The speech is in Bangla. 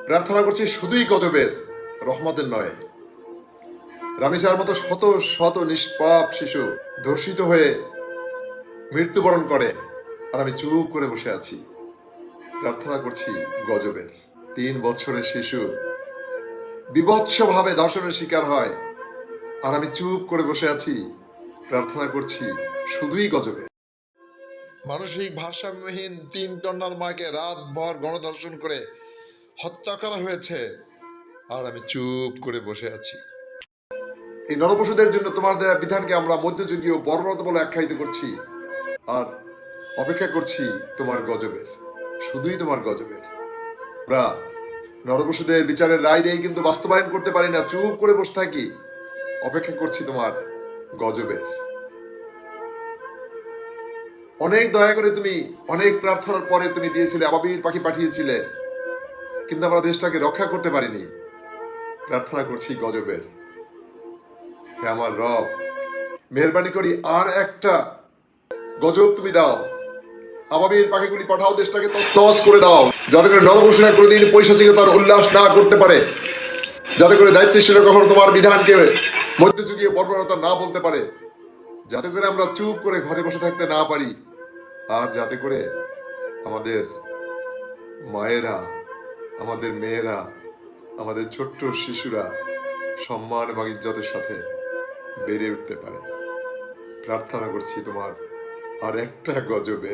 প্রার্থনা করছি শুধুই গজবের, রহমতের নয়। রামিসার মতো শত শত নিষ্পাপ শিশু ধর্ষিত হয়ে মৃত্যুবরণ করে, আর আমি চুপ করে বসে আছি। প্রার্থনা করছি গজবের। 3 বছরের শিশু বিভৎসভাবে ধর্ষণের শিকার হয়, আর আমি চুপ করে বসে আছি। প্রার্থনা করছি শুধুই গজবের। মানসিক ভারসাম্যহীন 3 কন্যার মাকে রাতভর গণধর্ষণ করে হত্যা করা হয়েছে, আর আমি চুপ করে বসে আছি। এই নরপশুদের জন্য তোমার দেয়া বিধানকে আমরা মধ্যযুগীয় বর্বরত বলে আখ্যায়িত করছি, আর অপেক্ষা করছি তোমার গজবের, শুধুই তোমার গজবের। আমরা নরপশুদের বিচারের রায় দিয়ে কিন্তু বাস্তবায়ন করতে পারি না, চুপ করে বসে থাকি। অপেক্ষা করছি তোমার গজবের। অনেক দয়া করে তুমি, অনেক প্রার্থনার পরে তুমি দিয়েছিলে, আবাবিল পাখি পাঠিয়েছিলে, কিন্তু আমরা দেশটাকে রক্ষা করতে পারিনি। প্রার্থনা করছি গজবের। হে আমার রব, মেহরবানি করি আর একটা গজব তুমি দাও। আবাবিল পাখিগুলি পাঠাও, দেশটাকে তছনছ করে দাও, যাতে করে নরপশুরা কোনোদিন পৈশাচিকতার উল্লাস না করতে পারে, যাতে করে দায়িত্বশীলরা কখনো তোমার বিধানকে মধ্যযুগীয় বর্বরতা না বলতে পারে, যাতে করে আমরা চুপ করে ঘরে বসে থাকতে না পারি, আর যাতে করে আমাদের মায়েরা, আমাদের মেয়েরা, আমাদের ছোট্ট শিশুরা সম্মান এবং ইজ্জতের সাথে বেড়ে উঠতে পারে। প্রার্থনা করছি তোমার আর একটা গজবে।